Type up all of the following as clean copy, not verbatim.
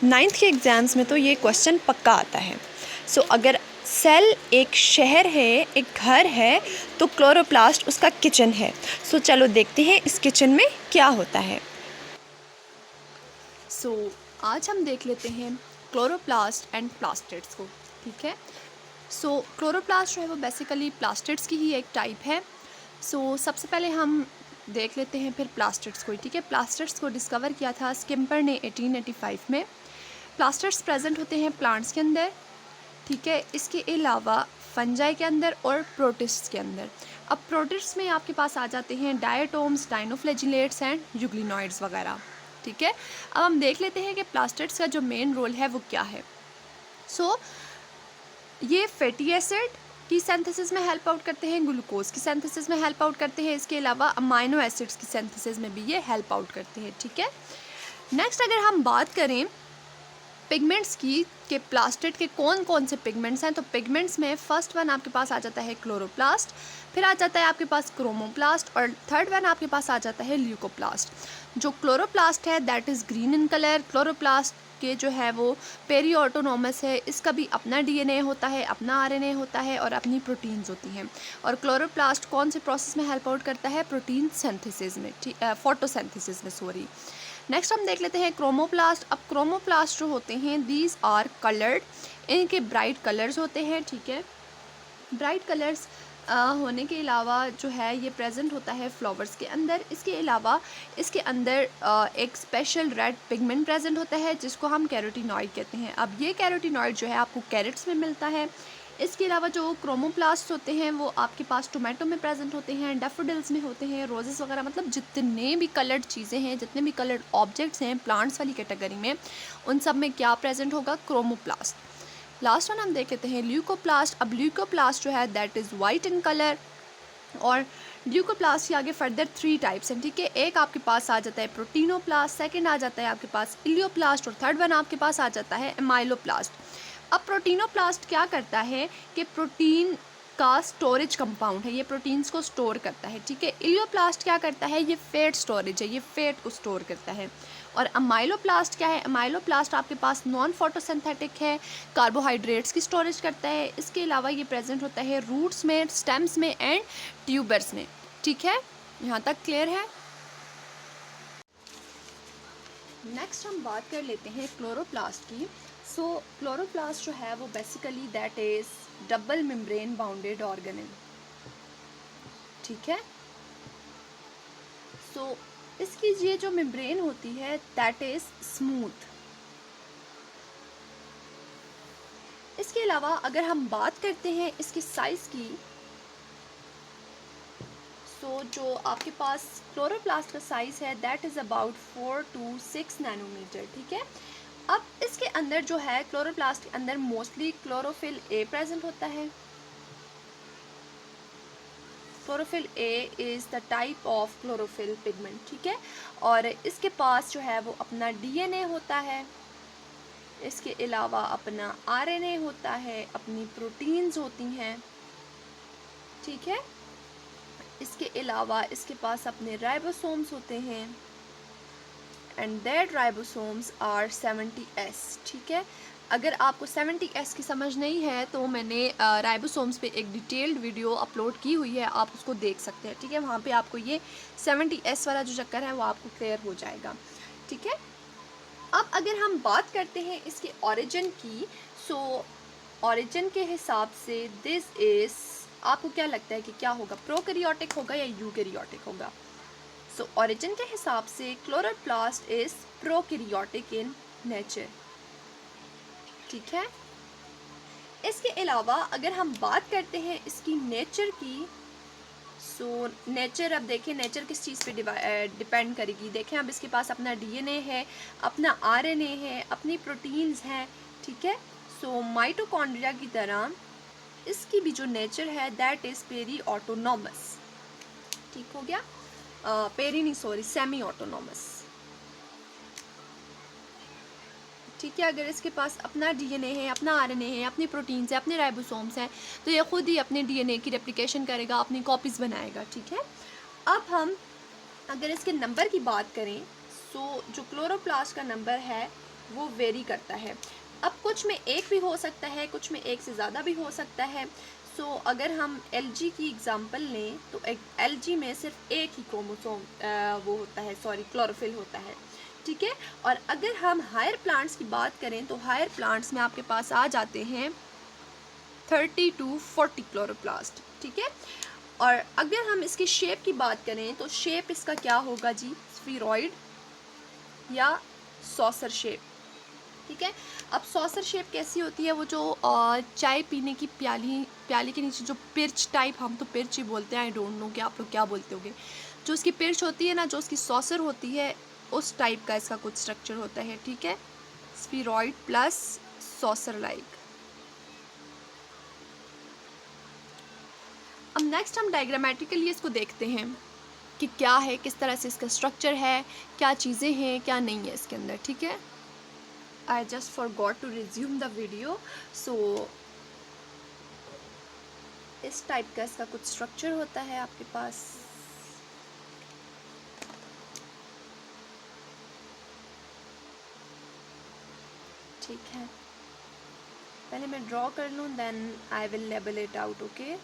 9th के exams में तो ये क्वेश्चन पक्का आता है। सो अगर सेल एक शहर है, एक घर है, तो क्लोरोप्लास्ट उसका किचन है। सो चलो देखते हैं इस किचन में क्या होता है। सो आज हम देख लेते हैं क्लोरोप्लास्ट एंड प्लास्टिड्स को, ठीक है। सो क्लोरोप्लास्ट जो है वो बेसिकली प्लास्टिड्स की ही एक टाइप है। सो सबसे पहले हम देख लेते हैं फिर प्लास्टिड्स को, ठीक है। प्लास्टिड्स को डिस्कवर किया था स्किम्पर ने 1885 में। प्लास्टिड्स प्रेजेंट होते हैं प्लांट्स के अंदर, ठीक है। इसके अलावा फंजाई के अंदर और प्रोटिस्ट्स के अंदर। अब प्रोटिस्ट्स में आपके पास आ जाते हैं डायटोम्स, डाइनोफ्लैजिलेट्स एंड यूग्लिनॉइड्स वगैरह, ठीक है। अब हम देख लेते हैं कि प्लास्टिड्स का जो मेन रोल है वो क्या है। सो ये फैटी एसिड की सिंथेसिस में हेल्प आउट करते हैं, ग्लूकोज की सिंथेसिस में हेल्प आउट करते हैं, इसके अलावा अमाइनो एसिड्स की सिंथेसिस में भी ये हेल्प आउट करते हैं, ठीक है। नेक्स्ट अगर हम बात करें पिगमेंट्स की कि प्लास्टिड के कौन कौन से पिगमेंट्स हैं, तो पिगमेंट्स में फर्स्ट वन आपके पास आ जाता है क्लोरोप्लास्ट, फिर आ जाता है आपके पास क्रोमोप्लास्ट और थर्ड वन आपके पास आ जाता है ल्यूकोप्लास्ट। जो क्लोरोप्लास्ट है that is green in colour. Chloroplast के जो है वो पेरी ऑटोनोमस है, इसका भी अपना डीएनए होता है, अपना आरएनए होता है और अपनी प्रोटीन्स होती हैं। और क्लोरोप्लास्ट कौन से प्रोसेस में हेल्प आउट करता है, प्रोटीन सिंथेसिस में, फोटोसिंथेसिस में, सॉरी। नेक्स्ट हम देख लेते हैं क्रोमोप्लास्ट। अब क्रोमोप्लास्ट जो होते हैं दीज आर कलर्ड, इनके ब्राइट कलर्स होते हैं, ठीक है। ब्राइट कलर्स होने के अलावा जो है ये प्रेजेंट होता है फ्लावर्स के अंदर। इसके अलावा इसके अंदर एक स्पेशल रेड पिगमेंट प्रेजेंट होता है जिसको हम कैरोटीनॉइड कहते हैं। अब ये कैरोटीनॉइड जो है आपको कैरेट्स में मिलता है। इसके अलावा जो क्रोमोप्लास्ट होते हैं वो आपके पास टोमेटो में प्रेजेंट होते हैं, डैफोडिल्स में होते हैं, रोजेस वगैरह, मतलब जितने भी कलर्ड चीज़ें हैं, जितने भी कलर्ड ऑब्जेक्ट्स हैं प्लांट्स वाली कैटेगरी में, उन सब में क्या प्रेजेंट होगा, क्रोमोप्लास्ट। लास्ट वन हम देख लेते हैं ल्यूकोप्लास्ट। अब ल्यूकोप्लास्ट जो है that is white in colour और ल्यूकोप्लास्ट के आगे फर्दर 3 टाइप्स हैं, ठीक है। एक आपके पास आ जाता है प्रोटीनोप्लास्ट, सेकंड आ जाता है आपके पास इलियोप्लास्ट और थर्ड वन आपके पास आ जाता है एमाइलोप्लास्ट। अब प्रोटीनोप्लास्ट क्या करता है कि प्रोटीन का स्टोरेज कंपाउंड है, ये प्रोटीन्स को स्टोर करता है, ठीक है। इलियोप्लास्ट क्या करता है, ये फैट स्टोरेज है, ये फैट को स्टोर करता है। और अमाइलोप्लास्ट क्या है, अमाइलोप्लास्ट आपके पास नॉन फोटोसिंथेटिक है, कार्बोहाइड्रेट्स की स्टोरेज करता है। इसके अलावा ये प्रेजेंट होता है रूट्स में, स्टेम्स में एंड ट्यूबर्स में, ठीक है। यहाँ तक क्लियर है। नेक्स्ट हम बात कर लेते हैं क्लोरोप्लास्ट की। सो क्लोरोप्लास्ट जो है वो basically that is double membrane bounded organelle, ठीक है। सो इसकी ये जो मेम्ब्रेन होती है दैट इज स्मूथ। इसके अलावा अगर हम बात करते हैं इसकी साइज की, सो जो आपके पास क्लोरोप्लास्ट का साइज है that is about 4 to 6 nanometre, ठीक है। अब इसके अंदर जो है क्लोरोप्लास्ट के अंदर मोस्टली क्लोरोफिल ए प्रेजेंट होता है। Chlorophyll A is the type of chlorophyll pigment, ठीक है। और इसके पास जो है वो अपना डीएनए होता है, इसके अलावा अपना आरएनए होता है, अपनी प्रोटीन्स होती हैं, ठीक है। इसके अलावा इसके पास अपने राइबोसोम्स होते हैं and that ribosomes are 70S, ठीक है। अगर आपको 70S की समझ नहीं है तो मैंने राइबोसोम्स पे एक डिटेल्ड वीडियो अपलोड की हुई है, आप उसको देख सकते हैं, ठीक है। वहाँ पे आपको ये 70S वाला जो चक्कर है वो आपको क्लियर हो जाएगा, ठीक है। अब अगर हम बात करते हैं इसके ओरिजिन की, सो ओरिजिन के हिसाब से दिस इज़, आपको क्या लगता है कि क्या होगा, प्रोकैरियोटिक होगा या यूकैरियोटिक होगा। सो ओरिजिन के हिसाब से chloroplast is prokaryotic in nature, ठीक है। इसके अलावा अगर हम बात करते हैं इसकी नेचर की, सो नेचर, अब देखिए नेचर किस चीज़ पे डिपेंड करेगी। देखें अब इसके पास अपना डीएनए है, अपना आरएनए है, अपनी प्रोटीन्स हैं, ठीक है। सो माइटोकॉन्ड्रिया की तरह इसकी भी जो नेचर है दैट इज़ पेरी ऑटोनॉमस, ठीक हो गया, पेरी नहीं सॉरी सेमी ऑटोनॉमस, ठीक है। अगर इसके पास अपना डीएनए है, अपना आरएनए है, अपनी प्रोटीन्स है, अपने राइबोसोम्स हैं, तो ये खुद ही अपने डीएनए की रेप्लिकेशन करेगा, अपनी कॉपीज़ बनाएगा, ठीक है। अब हम अगर इसके नंबर की बात करें, सो जो क्लोरोप्लास्ट का नंबर है वो वेरी करता है। अब कुछ में एक भी हो सकता है, कुछ में एक से ज़्यादा भी हो सकता है। सो अगर हम एलजी की एग्जांपल लें तो एलजी में सिर्फ एक ही क्रोमोसोम वो होता है, सॉरी क्लोरोफिल होता है, ठीक है। और अगर हम हायर प्लांट्स की बात करें तो हायर प्लांट्स में आपके पास आ जाते हैं 30 to 40 क्लोरोप्लास्ट, ठीक है। और अगर हम इसकी शेप की बात करें तो शेप इसका क्या होगा जी, स्फीरॉइड या सॉसर शेप, ठीक है। अब सॉसर शेप कैसी होती है, वो जो चाय पीने की प्याली के नीचे जो पिर्च टाइप, हम तो पिर्च ही बोलते हैं, आई डोंट नो कि आप लोग क्या बोलते होगे, जो उसकी पिर्च होती है ना, जो उसकी सॉसर होती है, उस टाइप का इसका कुछ स्ट्रक्चर होता है, ठीक है। स्फीरॉइड प्लस सॉसर लाइक। अब नेक्स्ट हम डायग्रामेटिकली इसको देखते हैं कि क्या है, किस तरह से इसका स्ट्रक्चर है, क्या चीज़ें हैं, क्या नहीं है इसके अंदर, ठीक है। I just forgot to resume the video. So इस टाइप का इसका कुछ स्ट्रक्चर होता है आपके पास। ठीक है, पहले मैं ड्रॉ कर लूँ, then I will label it out, okay.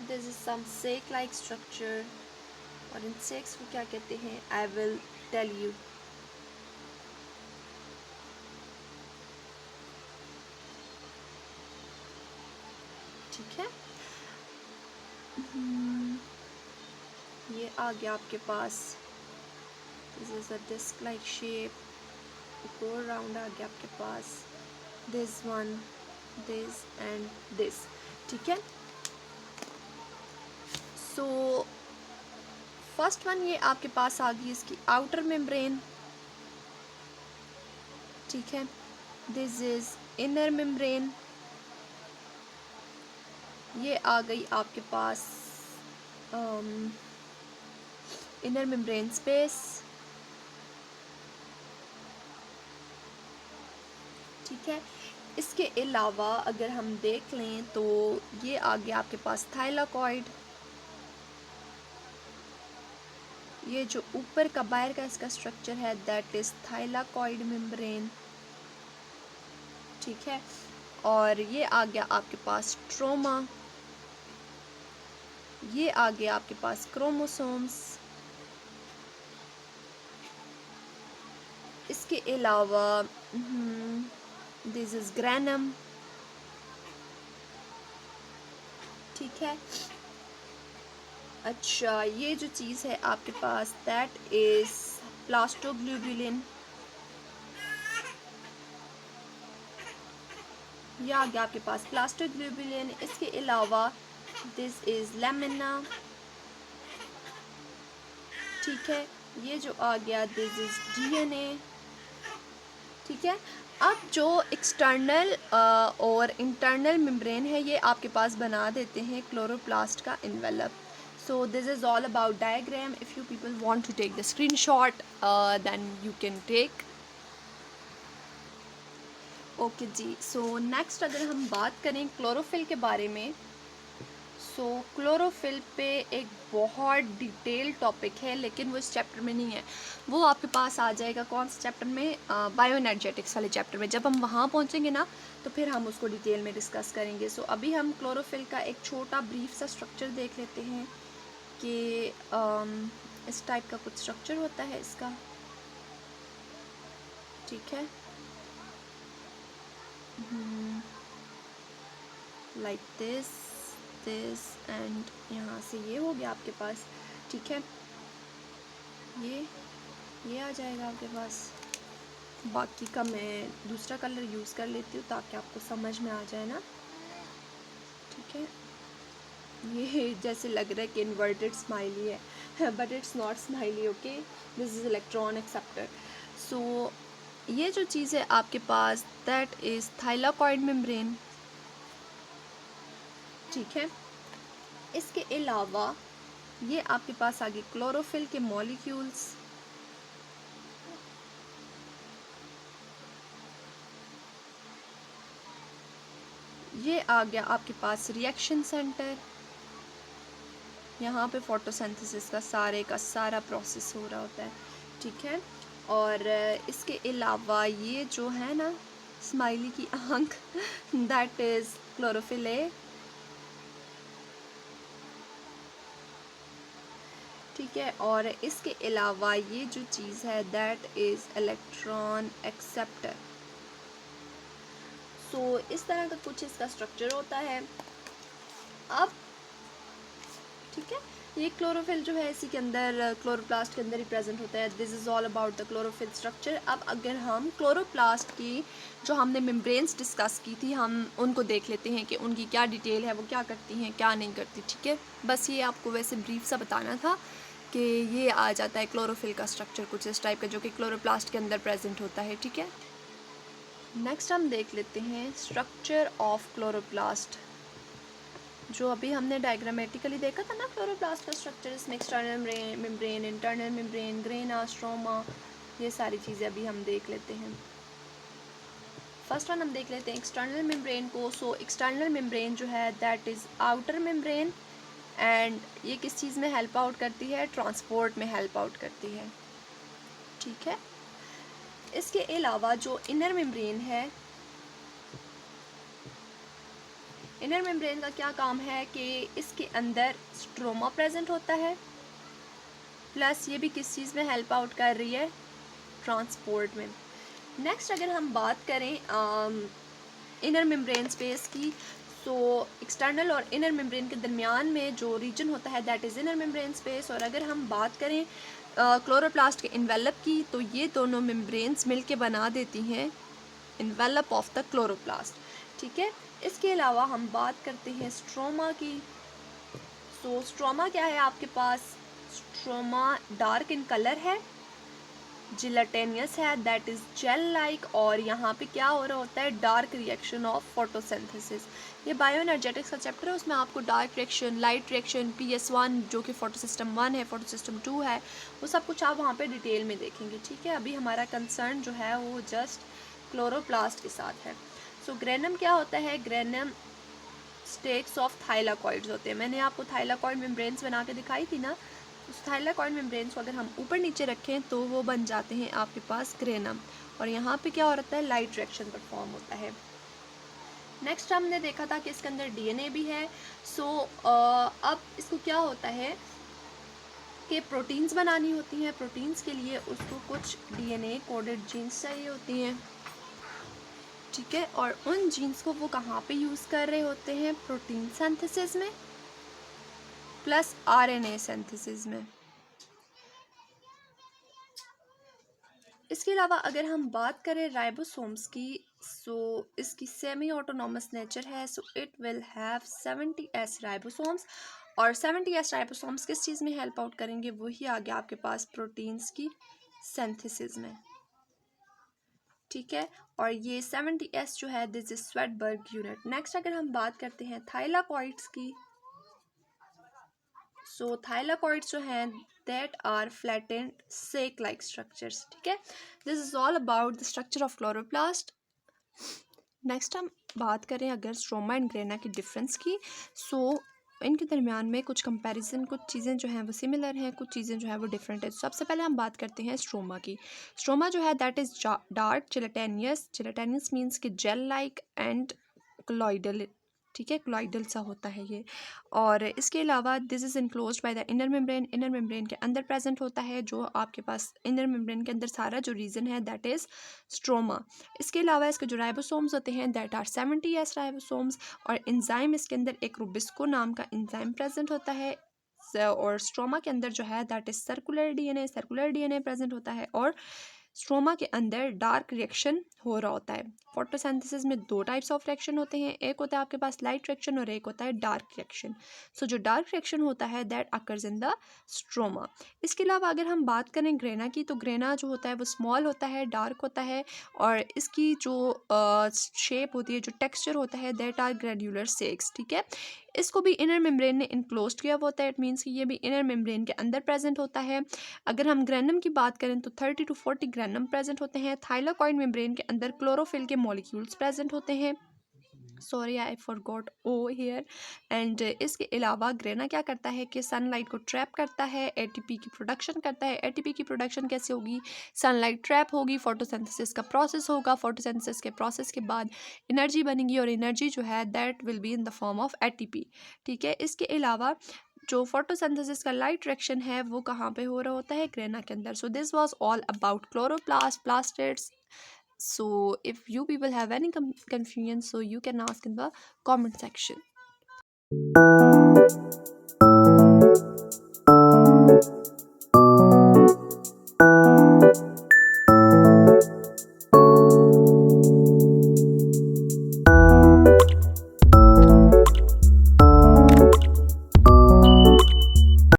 This is some sac like structure, और इन सेक्स को क्या कहते हैं आई विल टेल यू। ठीक है, ये आ गया आपके पास, this is a disc like shape, go round आ गया आपके पास, this one, this and this, ठीक है। सो फर्स्ट वन ये आपके पास आ गई इसकी आउटर मेम्ब्रेन, ठीक है। दिस इज इनर मेम्ब्रेन, ये आ गई आपके पास इनर मेम्ब्रेन स्पेस, ठीक है। इसके अलावा अगर हम देख लें तो ये आ गया आपके पास थाइलाकॉइड, ये जो ऊपर का बाहर का इसका स्ट्रक्चर है दैट इज थाइलाकॉइड मेम्ब्रेन, ठीक है। और ये आ गया आपके पास ट्रोमा, ये आ गया आपके पास क्रोमोसोम्स, इसके अलावा दिस इज ग्रैनम, ठीक है। अच्छा, ये जो चीज़ है आपके पास दैट इज प्लास्टोग्लोबुलिन, ये आ गया आपके पास प्लास्टोग्लोबुलिन। इसके अलावा दिस इज लेमिना, ठीक है। ये जो आ गया दिस इज डीएनए, ठीक है। अब जो एक्सटर्नल और इंटरनल मेम्ब्रेन है ये आपके पास बना देते हैं क्लोरोप्लास्ट का envelope. So this is all about diagram, if you people want to take the screenshot then you can take, okay जी। सो नेक्स्ट अगर हम बात करें क्लोरोफिल के बारे में, सो क्लोरोफिल पे एक बहुत डिटेल टॉपिक है, लेकिन वो इस चैप्टर में नहीं है, वो आपके पास आ जाएगा कौन से चैप्टर में, बायो एनर्जेटिक्स वाले चैप्टर में। जब हम वहाँ पहुँचेंगे ना तो फिर हम उसको डिटेल में डिस्कस करेंगे। सो अभी हम क्लोरोफिल का एक छोटा ब्रीफ सा स्ट्रक्चर देख लेते हैं कि इस टाइप का कुछ स्ट्रक्चर होता है इसका, ठीक है, लाइक दिस एंड यहाँ से ये हो गया आपके पास, ठीक है। ये आ जाएगा आपके पास, बाकी का मैं दूसरा कलर यूज़ कर लेती हूँ ताकि आपको समझ में आ जाए ना, ठीक है। ये जैसे लग रहा है कि इन्वर्टेड स्माइली है but it's not smiley, okay, this is electron acceptor. So ये जो चीज़ है आपके पास दैट इज़ थाइलाकॉइड मेम्ब्रेन, ठीक है। इसके अलावा ये आपके पास आ गए क्लोरोफिल के मॉलिक्यूल्स, ये आ गया आपके पास रिएक्शन सेंटर, यहाँ पे फोटोसिंथेसिस का सारा प्रोसेस हो रहा होता है, ठीक है। और इसके अलावा ये जो है ना स्माइली की आंख दैट इज़ क्लोरोफिल ए, ठीक है। और इसके अलावा ये जो चीज़ है दैट इज़ इलेक्ट्रॉन एक्सेप्टर। सो इस तरह का कुछ इसका स्ट्रक्चर होता है। अब ठीक है, ये क्लोरोफिल जो है इसी के अंदर क्लोरोप्लास्ट के अंदर ही प्रेजेंट होता है। This is all about the chlorophyll structure. अब अगर हम क्लोरोप्लास्ट की जो हमने मेम्ब्रेन्स डिस्कस की थी हम उनको देख लेते हैं कि उनकी क्या डिटेल है, वो क्या करती हैं क्या नहीं करती, ठीक है। बस ये आपको वैसे ब्रीफ सा बताना था कि ये आ जाता है क्लोरोफिल का स्ट्रक्चर कुछ इस टाइप का जो कि क्लोरोप्लास्ट के अंदर प्रेजेंट होता है, ठीक है। नेक्स्ट हम देख लेते हैं स्ट्रक्चर ऑफ क्लोरोप्लास्ट। जो अभी हमने डायग्रामेटिकली देखा था ना क्लोरोप्लास्ट का स्ट्रक्चर, इसमें external membrane, internal membrane, grana, stroma, ये सारी चीज़ें अभी हम देख लेते हैं। फर्स्ट वन हम देख लेते हैं एक्सटर्नल मेम्ब्रेन को। सो एक्सटर्नल मेम्ब्रेन जो है that is outer membrane, and ये किस चीज़ में हेल्प आउट करती है, ट्रांसपोर्ट में हेल्प आउट करती है, ठीक है। इसके अलावा जो इनर मेम्ब्रेन है, इनर मेम्ब्रेन का क्या काम है कि इसके अंदर स्ट्रोमा प्रेजेंट होता है, प्लस ये भी किस चीज़ में हेल्प आउट कर रही है, ट्रांसपोर्ट में। नेक्स्ट अगर हम बात करें इनर मेम्ब्रेन स्पेस की, सो एक्सटर्नल और इनर मेम्ब्रेन के दरमियान में जो रीजन होता है that is inner membrane space. और अगर हम बात करें क्लोरोप्लास्ट के इन्वेलप की, तो ये दोनों मेम्ब्रेन्स मिलके बना देती हैं इन्वेलप ऑफ द क्लोरोप्लास्ट, ठीक है। इसके अलावा हम बात करते हैं स्ट्रोमा की। सो स्ट्रोमा क्या है आपके पास, स्ट्रोमा डार्क इन कलर है, जिलेटेनियस है दैट इज़ जेल लाइक, और यहाँ पे क्या हो रहा होता है, डार्क रिएक्शन ऑफ फोटोसिंथेसिस। ये बायो एनर्जेटिक्स का चैप्टर है, उसमें आपको dark reaction, light reaction, PS1 जो कि फोटोसिस्टम 1 है, फोटोसिस्टम 2 है, वो सब कुछ आप वहाँ पे डिटेल में देखेंगे, ठीक है। अभी हमारा कंसर्न जो है वो जस्ट क्लोरोप्लास्ट के साथ है। सो ग्रेनम क्या होता है, ग्रेनम स्टेक्स ऑफ थाइलाकॉइड्स होते हैं। मैंने आपको थाइलाकॉइड मेम्ब्रेन्स बना के दिखाई थी ना, उस थाइलाकॉइड मेम्ब्रेन्स को अगर हम ऊपर नीचे रखें तो वो बन जाते हैं आपके पास ग्रेनम, और यहाँ पे क्या हो रहा है, लाइट रिएक्शन परफॉर्म होता है। नेक्स्ट हमने देखा था कि इसके अंदर DNA भी है। सो अब इसको क्या होता है कि प्रोटीन्स बनानी होती हैं, प्रोटीन्स के लिए उसको कुछ DNA कोडेड जीन्स चाहिए होती हैं, ठीक है। और उन जीन्स को वो कहाँ पे यूज़ कर रहे होते हैं, प्रोटीन सिंथेसिस में प्लस RNA सिंथेसिस में। इसके अलावा अगर हम बात करें राइबोसोम्स की, सो इसकी सेमी ऑटोनॉमस नेचर है। So it will have 70S ribosomes, और 70S राइबोसोम्स किस चीज़ में हेल्प आउट करेंगे, वही आ गया आपके पास प्रोटीन्स की सिंथेसिस में, ठीक है। और ये 70S जो है this is Svedberg unit. Next अगर हम बात करते हैं थाइलाकॉइड्स की, सो थाइलाकॉइड्स जो हैं that are flattened sac like structures, ठीक है। This is all about the structure of chloroplast. Next हम बात करें अगर स्ट्रोमा एंड ग्रेना की डिफरेंस की, सो इनके दरमियान में कुछ कंपैरिजन, कुछ चीज़ें जो हैं वो सिमिलर हैं, कुछ चीज़ें जो हैं वो डिफरेंट है। सबसे पहले हम बात करते हैं स्ट्रोमा की। स्ट्रोमा जो है दैट इज़ डार्क जिलेटेनियस, जिलेटेनियस मीन्स कि जेल लाइक एंड क्लोइडल, ठीक है, क्लोइडल सा होता है ये। और इसके अलावा this is enclosed by the inner membrane, inner membrane के अंदर प्रेजेंट होता है, जो आपके पास इनर मेम्ब्रेन के अंदर सारा जो रीजन है दैट इज़ स्ट्रोमा। इसके अलावा इसके जो राइबोसोम्स होते हैं दैट आर 70S राइबोसोम्स, और एंजाइम इसके अंदर एक रुबिस्को नाम का एंजाइम प्रेजेंट होता है। और स्ट्रोमा के अंदर जो है that is circular DNA present होता है, और स्ट्रोमा के अंदर डार्क रिएक्शन हो रहा होता है। फोटोसिंथेसिस में दो टाइप्स ऑफ रिएक्शन होते हैं, एक होता है आपके पास लाइट रिएक्शन और एक होता है डार्क रिएक्शन। सो जो डार्क रिएक्शन होता है that occurs in the stroma. इसके अलावा अगर हम बात करें ग्रेना की, तो ग्रेना जो होता है वो स्मॉल होता है, डार्क होता है, और इसकी जो शेप होती है, जो टेक्सचर होता है दैट आर ग्रेन्युलर सेक्स, ठीक है। इसको भी इनर मेम्ब्रेन ने इनक्लोज किया हुआ होता है, इट मीन्स कि ये भी इनर मेम्ब्रेन के अंदर प्रेजेंट होता है। अगर हम ग्रेनम की बात करें तो 30 to 40 ग्रेनम प्रेजेंट होते हैं। थाइलाकॉइड मेम्ब्रेन के अंदर क्लोरोफिल के मॉलिक्यूल्स प्रेजेंट होते हैं। Sorry I forgot O here. And इसके अलावा ग्रेना क्या करता है कि सनलाइट को ट्रैप करता है, एटीपी की प्रोडक्शन करता है। एटीपी की प्रोडक्शन कैसे होगी? सनलाइट ट्रैप होगी, फोटोसिंथेसिस का प्रोसेस होगा, फोटोसिंथेसिस के प्रोसेस के बाद एनर्जी बनेगी और एनर्जी जो है that will be in the form of ATP. ठीक है, इसके अलावा जो फोटोसिंथेसिस का लाइट रिएक्शन है वो कहाँ पे हो रहा होता है? ग्रेना के अंदर। So this was all about chloroplast, plastids. So if you people have any confusion, so you can ask in the comment section.